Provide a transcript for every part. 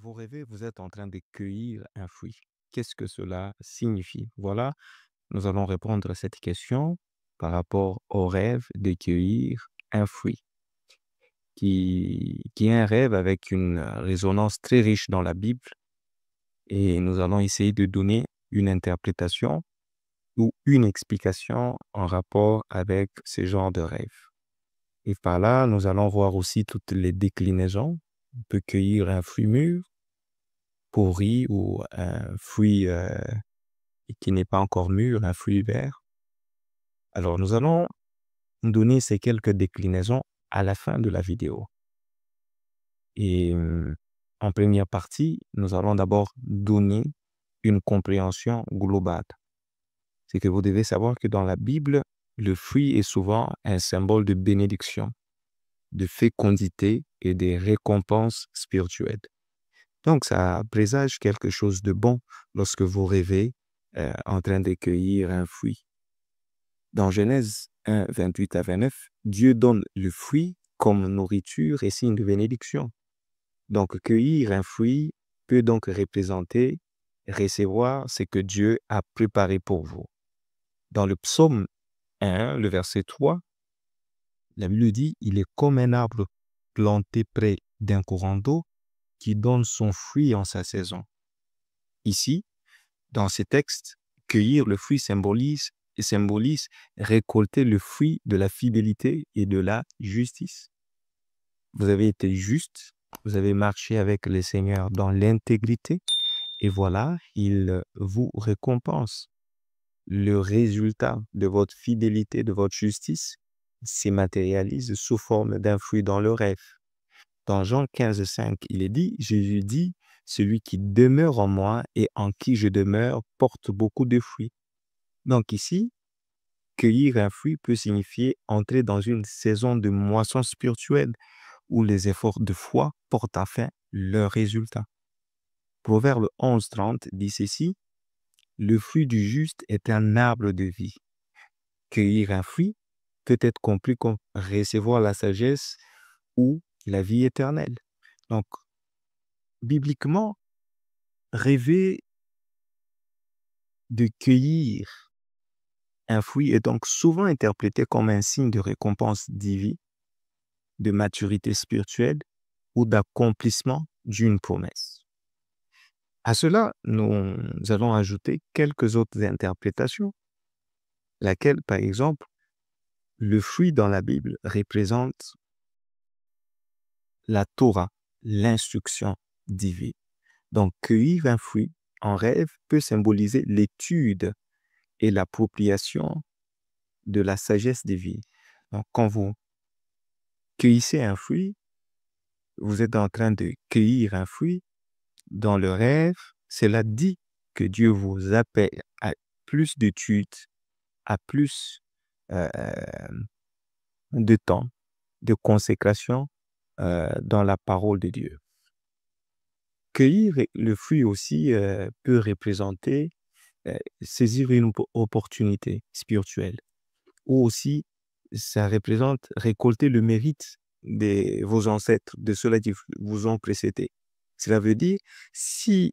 Vous rêvez, vous êtes en train de cueillir un fruit. Qu'est-ce que cela signifie? Voilà, nous allons répondre à cette question par rapport au rêve de cueillir un fruit, qui est un rêve avec une résonance très riche dans la Bible, et nous allons essayer de donner une interprétation ou une explication en rapport avec ce genre de rêve. Et par là, nous allons voir aussi toutes les déclinaisons. On peut cueillir un fruit mûr, pourri ou un fruit qui n'est pas encore mûr, un fruit vert. Alors, nous allons donner ces quelques déclinaisons à la fin de la vidéo. Et en première partie, nous allons d'abord donner une compréhension globale. C'est que vous devez savoir que dans la Bible, le fruit est souvent un symbole de bénédiction, de fécondité et des récompenses spirituelles. Donc, ça présage quelque chose de bon lorsque vous rêvez en train de cueillir un fruit. Dans Genèse 1, 28 à 29, Dieu donne le fruit comme nourriture et signe de bénédiction. Donc, cueillir un fruit peut donc représenter recevoir ce que Dieu a préparé pour vous. Dans le psaume 1, le verset 3, la Bible dit, il est comme un arbre planté près d'un courant d'eau qui donne son fruit en sa saison. Ici, dans ces textes, cueillir le fruit symbolise récolter le fruit de la fidélité et de la justice. Vous avez été juste, vous avez marché avec le Seigneur dans l'intégrité, et voilà, il vous récompense. Le résultat de votre fidélité, de votre justice, se matérialise sous forme d'un fruit dans le rêve. Dans Jean 15, 5, il est dit, Jésus dit, celui qui demeure en moi et en qui je demeure porte beaucoup de fruits. Donc ici, cueillir un fruit peut signifier entrer dans une saison de moisson spirituelle où les efforts de foi portent enfin leurs résultats. Proverbe 11, 30 dit ceci, le fruit du juste est un arbre de vie. Cueillir un fruit peut être compris comme recevoir la sagesse ou la vie éternelle. Donc, bibliquement, rêver de cueillir un fruit est donc souvent interprété comme un signe de récompense divine, de maturité spirituelle ou d'accomplissement d'une promesse. À cela, nous allons ajouter quelques autres interprétations, laquelle, par exemple, le fruit dans la Bible représente la Torah, l'instruction divine. Donc, cueillir un fruit en rêve peut symboliser l'étude et l'appropriation de la sagesse divine. Donc, quand vous cueillissez un fruit, vous êtes en train de cueillir un fruit dans le rêve, cela dit que Dieu vous appelle à plus d'études, à plus euh, de temps, de consécration dans la parole de Dieu. Cueillir le fruit aussi peut représenter saisir une opportunité spirituelle, ou aussi ça représente récolter le mérite de vos ancêtres, de ceux-là qui vous ont précédé. Cela veut dire, si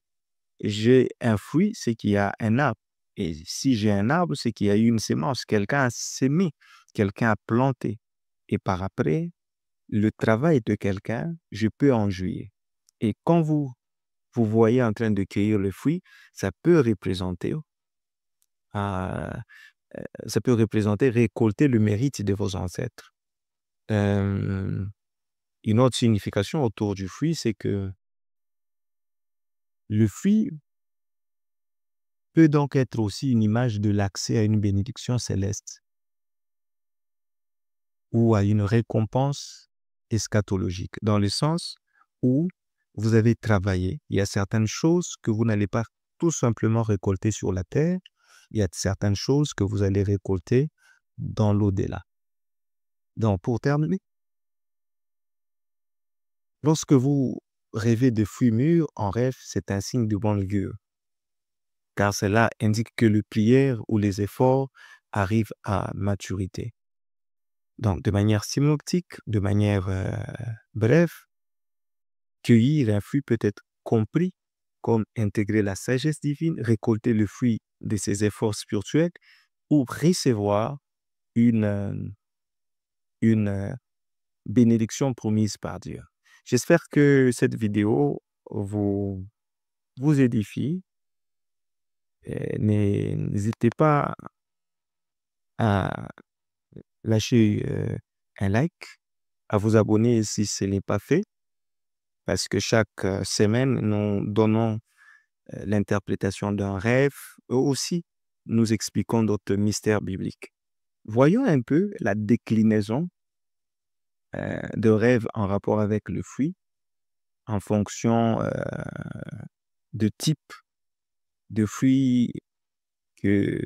j'ai un fruit, c'est qu'il y a un arbre. Et si j'ai un arbre, c'est qu'il y a eu une semence. Quelqu'un a semé, quelqu'un a planté. Et par après, le travail de quelqu'un, je peux en jouir. Et quand vous voyez en train de cueillir le fruit, ça peut représenter, euh, ça peut représenter récolter le mérite de vos ancêtres. Euh, une autre signification autour du fruit, c'est que le fruit peut donc être aussi une image de l'accès à une bénédiction céleste ou à une récompense eschatologique, dans le sens où vous avez travaillé. Il y a certaines choses que vous n'allez pas tout simplement récolter sur la terre. Il y a certaines choses que vous allez récolter dans l'au-delà. Donc, pour terminer, lorsque vous rêvez de fruits mûrs en rêve, c'est un signe de bonne augure, car cela indique que les prières ou les efforts arrivent à maturité. Donc, de manière synoptique, de manière brève, cueillir un fruit peut être compris comme intégrer la sagesse divine, récolter le fruit de ses efforts spirituels ou recevoir une, une bénédiction promise par Dieu. J'espère que cette vidéo vous édifie. N'hésitez pas à lâcher un like, à vous abonner si ce n'est pas fait, parce que chaque semaine, nous donnons l'interprétation d'un rêve, et aussi nous expliquons d'autres mystères bibliques. Voyons un peu la déclinaison de rêve en rapport avec le fruit en fonction de type de fruit que,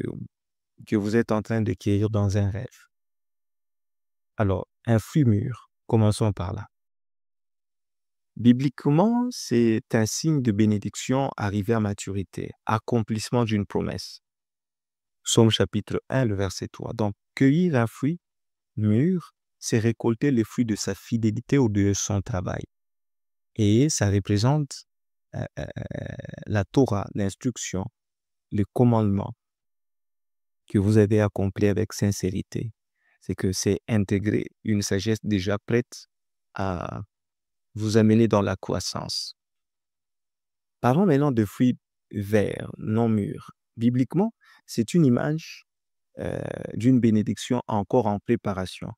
que vous êtes en train de cueillir dans un rêve. Alors, un fruit mûr, commençons par là. Bibliquement, c'est un signe de bénédiction arrivé à maturité, accomplissement d'une promesse. Psaume chapitre 1, le verset 3. Donc, cueillir un fruit mûr, c'est récolter les fruits de sa fidélité ou de son travail. Et ça représente la Torah, l'instruction, le commandement que vous avez accompli avec sincérité. C'est que c'est intégrer une sagesse déjà prête à vous amener dans la croissance. Parlons maintenant de fruits verts, non mûrs. Bibliquement, c'est une image d'une bénédiction encore en préparation.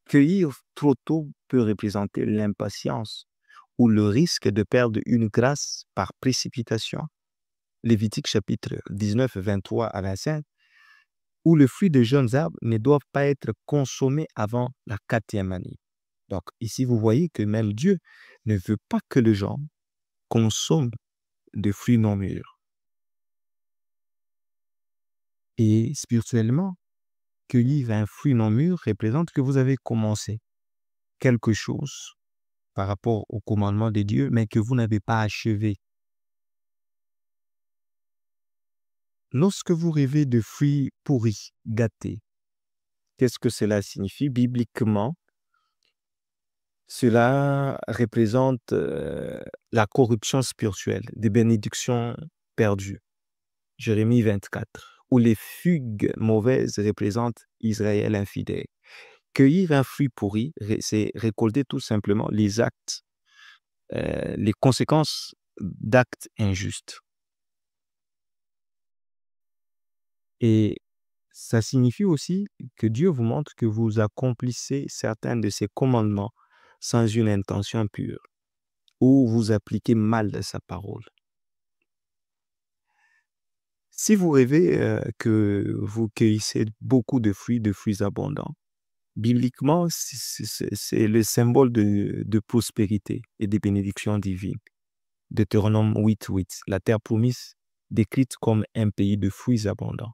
Cueillir trop tôt peut représenter l'impatience ou le risque de perdre une grâce par précipitation. Lévitique chapitre 19, 23 à 25, où le fruit de jeunes arbres ne doivent pas être consommés avant la 4e année. Donc ici, vous voyez que même Dieu ne veut pas que les gens consomment de fruits non mûrs. Et spirituellement, cueillir un fruit non mûr représente que vous avez commencé quelque chose par rapport au commandement de Dieu, mais que vous n'avez pas achevé. Lorsque vous rêvez de fruits pourris, gâtés, qu'est-ce que cela signifie bibliquement? Cela représente la corruption spirituelle, des bénédictions perdues. Jérémie 24, où les figues mauvaises représentent Israël infidèle. Cueillir un fruit pourri, c'est récolter tout simplement les actes, les conséquences d'actes injustes. Et ça signifie aussi que Dieu vous montre que vous accomplissez certains de ses commandements sans une intention pure, ou vous appliquez mal sa parole. Si vous rêvez que vous cueillissez beaucoup de fruits abondants, bibliquement, c'est le symbole de prospérité et de bénédiction divine. Deutéronome 8:8, la terre promise décrite comme un pays de fruits abondants.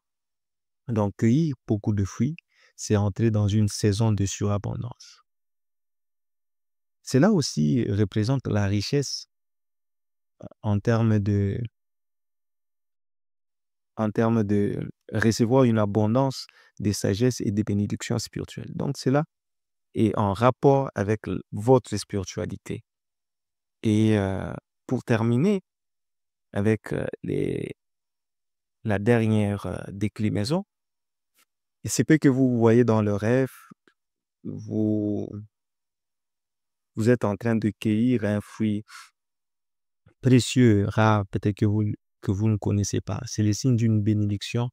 Donc, cueillir beaucoup de fruits, c'est entrer dans une saison de surabondance. Cela aussi représente la richesse en termes de recevoir une abondance de sagesse et de bénédictions spirituelles. Donc, cela est en rapport avec votre spiritualité. Et pour terminer avec la dernière déclinaison, il se peut que vous voyez dans le rêve, vous êtes en train de cueillir un fruit précieux, rare, peut-être que vous ne connaissez pas. C'est le signe d'une bénédiction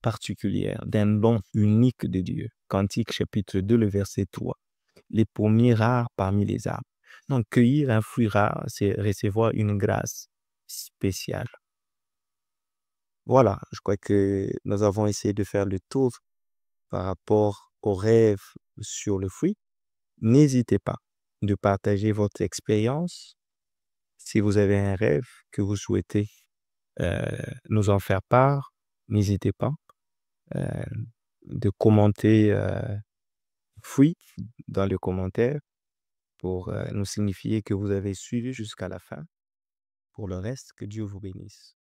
particulière, d'un don unique de Dieu. Cantique chapitre 2, le verset 3. Les pommiers rares parmi les arbres. Donc, cueillir un fruit rare, c'est recevoir une grâce spéciale. Voilà, je crois que nous avons essayé de faire le tour par rapport aux rêves sur le fruit. N'hésitez pas de partager votre expérience. Si vous avez un rêve que vous souhaitez nous en faire part, n'hésitez pas euh, de commenter fruit dans le commentaire pour nous signifier que vous avez suivi jusqu'à la fin. Pour le reste, que Dieu vous bénisse.